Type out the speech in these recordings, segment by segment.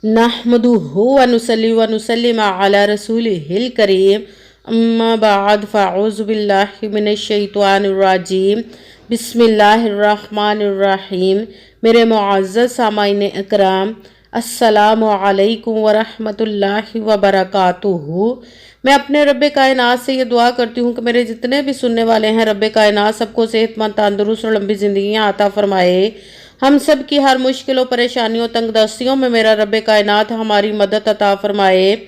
नहमदुहु व नुसल्ली व नुसल्लिम अला रसूलिहिल करीम अम्मा बाद फ़अऊज़ु बिल्लाहि मिनश शैतानिर रजीम बिस्मिल्लाहिर्रहमानिर्रहीम। मेरे मुअज़्ज़ज़ सामाईन इकराम, अस्सलामु अलैकुम व रहमतुल्लाहि व बरकातुहू। मैं अपने रब्बे कायनात से ये दुआ करती हूँ कि मेरे जितने भी सुनने वाले हैं, रब्बे कायनात सबको सेहतमंद, तंदुरुस्त और लंबी ज़िंदगियाँ अता फरमाए। हम सब की हर मुश्किलों, परेशानियों, तंगदस्तियों में मेरा रब्बे कायनात हमारी मदद अता फरमाए।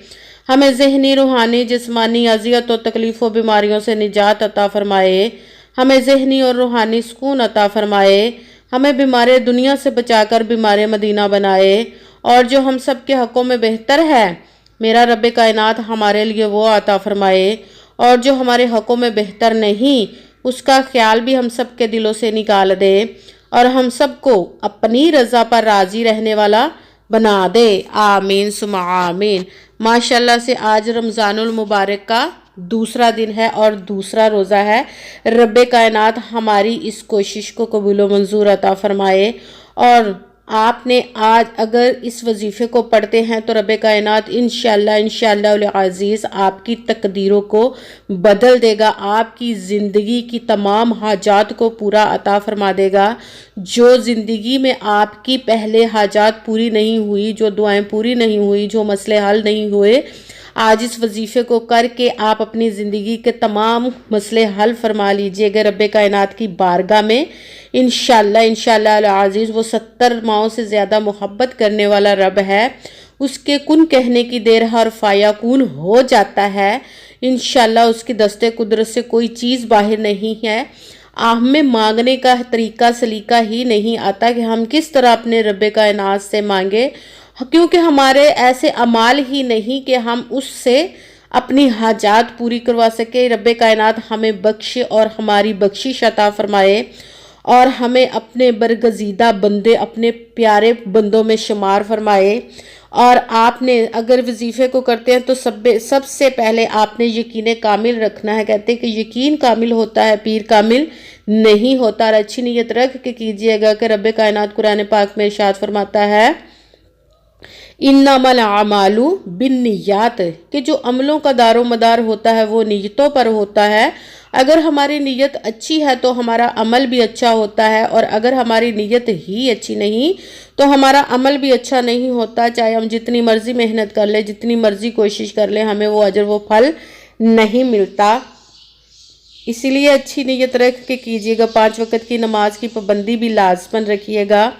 हमें ज़हनी, रूहानी, जिस्मानी अज़ियत और तकलीफ़ों, बीमारियों से निजात अता फरमाए। हमें ज़हनी और रूहानी सुकून अता फरमाए। हमें बीमार दुनिया से बचाकर बीमार मदीना बनाए। और जो हम सब के हक़ों में बेहतर है, मेरा रब्बे कायनात हमारे लिए वो अता फरमाए। और जो हमारे हक़ों में बेहतर नहीं, उसका ख्याल भी हम सब के दिलों से निकाल दे और हम सबको अपनी रज़ा पर राज़ी रहने वाला बना दे। आमीन सुमा आमीन। माशाल्लाह से आज रमज़ानुल मुबारक का दूसरा दिन है और दूसरा रोज़ा है। रब्बे कायनात हमारी इस कोशिश को कबूल व मंजूर अता फरमाए। और आपने आज अगर इस वजीफ़े को पढ़ते हैं तो रब्बे कायनात इंशाअल्लाह अज़ीज़ आपकी तकदीरों को बदल देगा, आपकी ज़िंदगी की तमाम हाजात को पूरा अता फरमा देगा। जो ज़िंदगी में आपकी पहले हाजात पूरी नहीं हुई, जो दुआएं पूरी नहीं हुई, जो मसले हल नहीं हुए, आज इस वजीफ़े को करके आप अपनी ज़िंदगी के तमाम मसले हल फरमा लीजिएगा रब्बे कायनात की बारगाह में। इंशाअल्लाह अज़ीज़ वो 70 माओं से ज़्यादा मोहब्बत करने वाला रब है। उसके कुन कहने की देर हर फायाकून हो जाता है। इंशाअल्लाह उसकी दस्ते कुदरत से कोई चीज़ बाहर नहीं है। हमें मांगने का तरीका सलीका ही नहीं आता कि हम किस तरह अपने रब्बे कायनात से मांगे, क्योंकि हमारे ऐसे अमाल ही नहीं कि हम उससे अपनी हाजात पूरी करवा सके। रब्बे कायनात हमें बख्शे और हमारी बख्शिश अता फरमाए और हमें अपने बरगज़ीदा बंदे, अपने प्यारे बंदों में शुमार फरमाए। और आपने अगर वजीफ़े को करते हैं तो सबसे पहले आपने यकीन कामिल रखना है। कहते हैं कि यकीन कामिल होता है, पीर कामिल नहीं होता। और अच्छी नीयत रख के कीजिएगा कि रब्बे कायनात कुरान पाक में इरशाद फरमाता है, इन्नमल आमालु बिन्नियात, कि जो अमलों का दारो मदार होता है वो नीयतों पर होता है। अगर हमारी नीयत अच्छी है तो हमारा अमल भी अच्छा होता है, और अगर हमारी नीयत ही अच्छी नहीं तो हमारा अमल भी अच्छा नहीं होता। चाहे हम जितनी मर्जी मेहनत कर ले, जितनी मर्जी कोशिश कर ले, हमें वो अजर, वो फल नहीं मिलता। इसीलिए अच्छी नीयत रख के कीजिएगा। 5 वक़्त की नमाज की पाबंदी भी लाजमन रखिएगा।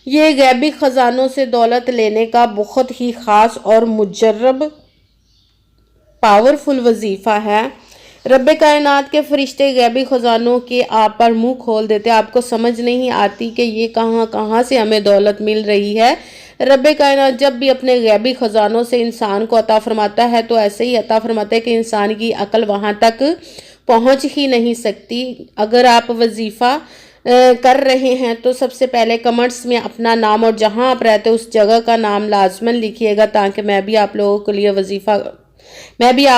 ये गैबी ख़जानों से दौलत लेने का बहुत ही ख़ास और मुजर्रब पावरफुल वजीफ़ा है। रब्बे कायनात के फरिश्ते गैबी ख़जानों के आप पर मुंह खोल देते। आपको समझ नहीं आती कि ये कहाँ से हमें दौलत मिल रही है। रब्बे कायनात जब भी अपने गैबी ख़जानों से इंसान को अता फरमाता है तो ऐसे ही अता फरमाता है कि इंसान की अकल वहाँ तक पहुँच ही नहीं सकती। अगर आप वजीफ़ा कर रहे हैं तो सबसे पहले कमेंट्स में अपना नाम और जहां आप रहते उस जगह का नाम लाजमन लिखिएगा, ताकि मैं भी आप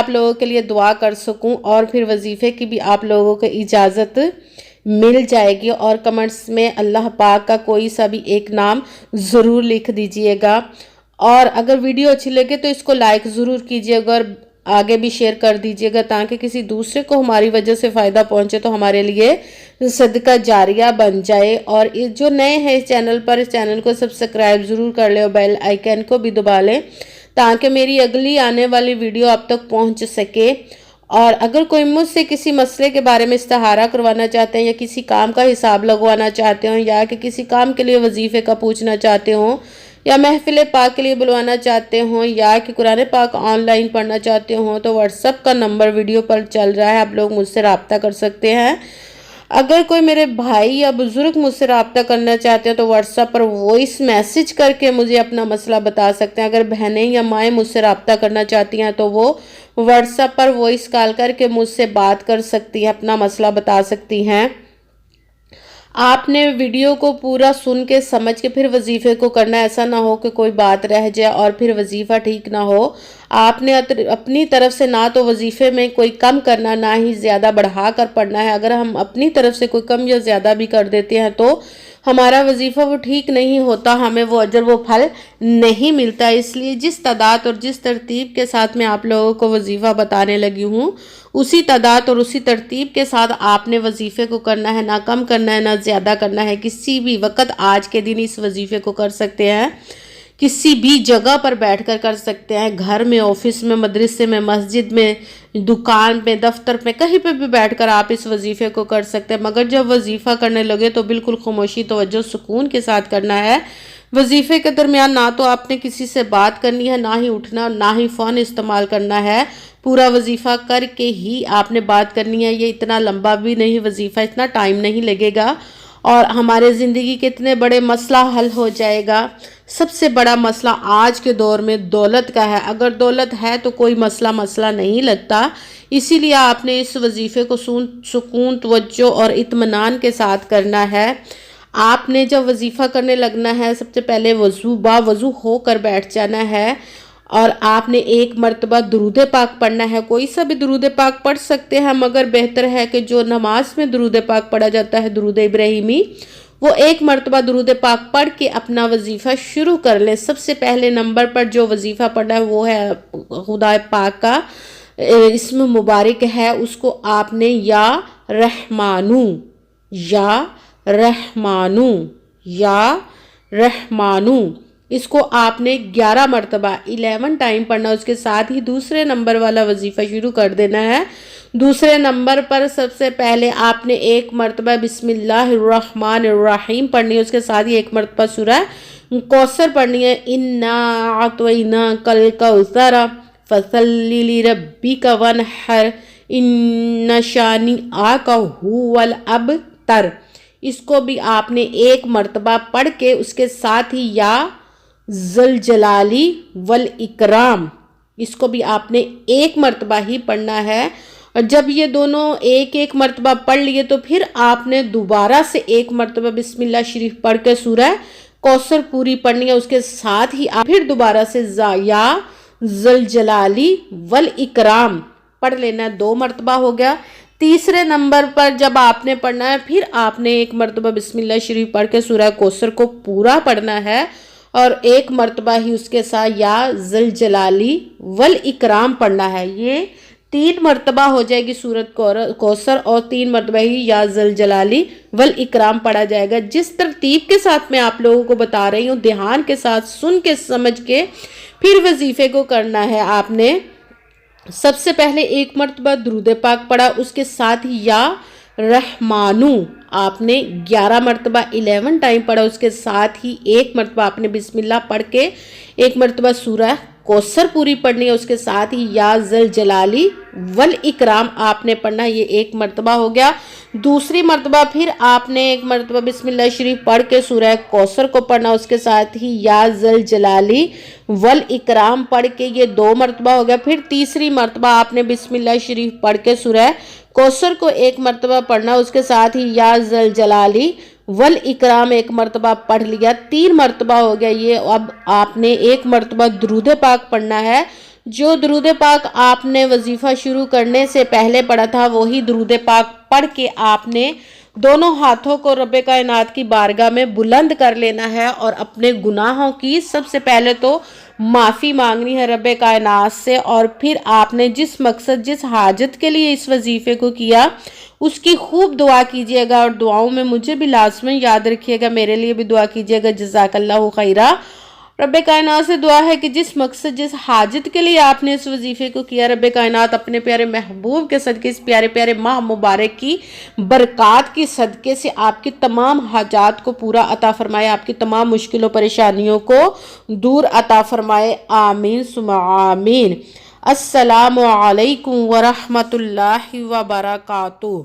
लोगों के लिए दुआ कर सकूं और फिर वजीफ़े की भी आप लोगों को इजाज़त मिल जाएगी। और कमेंट्स में अल्लाह पाक का कोई सा भी एक नाम ज़रूर लिख दीजिएगा। और अगर वीडियो अच्छी लगे तो इसको लाइक ज़रूर कीजिएगा और आगे भी शेयर कर दीजिएगा, ताकि किसी दूसरे को हमारी वजह से फ़ायदा पहुंचे तो हमारे लिए सदका जारिया बन जाए। और जो नए हैं इस चैनल पर, इस चैनल को सब्सक्राइब ज़रूर कर ले और बेल आइकन को भी दबा लें, ताकि मेरी अगली आने वाली वीडियो आप तक पहुंच सके। और अगर कोई मुझसे किसी मसले के बारे में इस्तिहारा करवाना चाहते हैं, या किसी काम का हिसाब लगवाना चाहते हो, या कि किसी काम के लिए वजीफ़े का पूछना चाहते हो, या महफिल पाक के लिए बुलवाना चाहते हो, या कि कुरान पाक ऑनलाइन पढ़ना चाहते हो, तो व्हाट्सएप का नंबर वीडियो पर चल रहा है, आप लोग मुझसे रब्ता कर सकते हैं। अगर कोई मेरे भाई या बुज़ुर्ग मुझसे रब्ता करना चाहते हैं तो व्हाट्सएप पर वॉइस मैसेज करके मुझे अपना मसला बता सकते हैं। अगर बहनें या माएँ मुझसे रब्ता करना चाहती हैं तो वो व्हाट्सएप पर वॉइस कॉल करके मुझसे बात कर सकती हैं, अपना मसला बता सकती हैं। आपने वीडियो को पूरा सुन के समझ के फिर वजीफ़े को करना, ऐसा ना हो कि कोई बात रह जाए और फिर वजीफ़ा ठीक ना हो। आपने अपनी तरफ से ना तो वजीफ़े में कोई कम करना, ना ही ज़्यादा बढ़ा कर पढ़ना है। अगर हम अपनी तरफ से कोई कम या ज़्यादा भी कर देते हैं तो ہمارا وظیفہ وہ ٹھیک نہیں ہوتا، ہمیں وہ اجر وہ پھل نہیں ملتا۔ اس لیے جس تعداد اور جس ترتیب کے ساتھ میں آپ لوگوں کو وظیفہ بتانے لگی ہوں، اسی تعداد اور اسی ترتیب کے ساتھ آپ نے وظیفے کو کرنا ہے، نہ کم کرنا ہے نہ زیادہ کرنا ہے۔ کسی بھی وقت آج کے دن اس وظیفے کو کر سکتے ہیں، کسی بھی جگہ پر بیٹھ کر کر سکتے ہیں، گھر میں، آفس میں، مدرسے میں، مسجد میں، دکان میں، دفتر میں، کہیں پہ بھی بیٹھ کر آپ اس وظیفے کو کر سکتے ہیں۔ مگر جب وظیفہ کرنے لگے تو بالکل خاموشی، توجہ، سکون کے ساتھ کرنا ہے۔ وظیفے کے درمیان نہ تو آپ نے کسی سے بات کرنی ہے، نہ ہی اٹھنا، نہ ہی فون استعمال کرنا ہے۔ پورا وظیفہ کر کے ہی آپ نے بات کرنی ہے۔ یہ اتنا لمبا بھی نہیں وظیفہ، اتنا ٹائم نہیں لگے گا اور ہمارے زندگی کے اتنے بڑے مسئلہ حل ہو جائے گا۔ سب سے بڑا مسئلہ آج کے دور میں دولت کا ہے۔ اگر دولت ہے تو کوئی مسئلہ نہیں لگتا۔ اسی لیے آپ نے اس وظیفے کو سکون، توجہ اور اطمینان کے ساتھ کرنا ہے۔ آپ نے جب وظیفہ کرنے لگنا ہے، سب سے پہلے باوضو ہو کر بیٹھ جانا ہے اور آپ نے ایک مرتبہ درود پاک پڑھنا ہے۔ کوئی سا بھی درود پاک پڑھ سکتے ہیں، مگر بہتر ہے کہ جو نماز میں درود پاک پڑھا جاتا ہے، درود ابراہیمی، وہ ایک مرتبہ درود پاک پڑھ کے اپنا وظیفہ شروع کر لیں۔ سب سے پہلے نمبر پر جو وظیفہ پڑھنا ہے وہ ہے خدا پاک کا اسم مبارک ہے، اس کو آپ نے یا رحمانو اس کو آپ نے 11 مرتبہ 11 ٹائم پڑھنا۔ اس کے ساتھ ہی دوسرے نمبر والا وظیفہ شروع کر دینا ہے۔ دوسرے نمبر پر سب سے پہلے آپ نے ایک مرتبہ بسم اللہ الرحمن الرحیم پڑھنی ہے، اس کے ساتھ ہی ایک مرتبہ سورہ کوثر پڑھنی ہے۔ اِنَّا أَعْطَيْنَاكَ الْكَوْثَرَ فَصَلِّ لِرَبِّكَ وَانْحَرْ إِنَّ شَانِئَكَ هُوَ الْأَبْتَرُ۔ اس کو بھی آپ نے ایک مرتبہ پڑھ کے اس کے ساتھ ہی یا ذوالجلالی والاکرام، اس کو بھی آپ نے ایک مرتبہ ہی پڑھنا ہے۔ اور جب یہ دونوں ایک ایک مرتبہ پڑھ لیے تو پھر آپ نے دوبارہ سے ایک مرتبہ بسم اللہ شریف پڑھ کے سورہ کوثر پوری پڑھنی ہے۔ اس کے ساتھ ہی آپ پھر دوبارہ سے یا ذوالجلالی والاکرام پڑھ لینا ہے، 2 مرتبہ ہو گیا۔ تیسرے نمبر پر جب آپ نے پڑھنا ہے، پھر آپ نے ایک مرتبہ بسم اللہ شریف پڑھ کے سورہ کوثر کو پورا پڑھنا ہے اور ایک مرتبہ ہی اس کے ساتھ یا ذوالجلالی والاکرام پڑھنا ہے۔ یہ 3 مرتبہ ہو جائے گی سورۃ کوثر اور 3 مرتبہ ہی یا ذوالجلالی والاکرام پڑھا جائے گا۔ جس ترتیب کے ساتھ میں آپ لوگوں کو بتا رہی ہوں، دھیان کے ساتھ سن کے سمجھ کے پھر وظیفے کو کرنا ہے۔ آپ نے سب سے پہلے ایک مرتبہ درود پاک پڑھا، اس کے ساتھ ہی یا رحمانو آپ نے 11 مرتبہ 11 ٹائم پڑھا، اس کے ساتھ ہی ایک مرتبہ آپ نے بسم اللہ پڑھ کے ایک مرتبہ سورہ کوثر پوری پڑھنی ہے، اس کے ساتھ ہی یا ذوالجلالی والاکرام آپ نے پڑھنا، یہ ایک مرتبہ ہو گیا۔ دوسری مرتبہ پھر آپ نے ایک مرتبہ بسم اللہ شریف پڑھ کے سورہ کوثر کو پڑھنا، اس کے ساتھ ہی یا ذوالجلالی والاکرام پڑھ کے یہ 2 مرتبہ ہو گیا۔ پھر تیسری مرتبہ آپ نے بسم اللہ شریف پڑھ کے سورہ کوثر کو ایک مرتبہ پڑھنا، اس کے ساتھ ہی یا ذوالجلالی والاکرام ایک مرتبہ پڑھ لیا، 3 مرتبہ ہو گیا یہ۔ اب آپ نے ایک مرتبہ درود پاک پڑھنا ہے۔ جو درود پاک آپ نے وظیفہ شروع کرنے سے پہلے پڑھا تھا، وہی درود پاک پڑھ کے آپ نے دونوں ہاتھوں کو رب کائنات کی بارگاہ میں بلند کر لینا ہے اور اپنے گناہوں کی سب سے پہلے تو معافی مانگنی ہے رب کائنات سے، اور پھر آپ نے جس مقصد جس حاجت کے لیے اس وظیفے کو کیا اس کی خوب دعا کیجیے گا، اور دعاؤں میں مجھے بھی لازمی یاد رکھیے گا، میرے لیے بھی دعا کیجیے گا۔ جزاک اللہ خیرہ۔ رب کائنات سے دعا ہے کہ جس مقصد جس حاجت کے لیے آپ نے اس وظیفے کو کیا، رب کائنات اپنے پیارے محبوب کے صدقے، اس پیارے پیارے ماہ مبارک کی برکات کی صدقے سے آپ کی تمام حاجات کو پورا عطا فرمائے، آپ کی تمام مشکلوں پریشانیوں کو دور عطا فرمائے، آمین ثم آمین۔ السلام علیکم ورحمۃ اللہ وبرکاتہ۔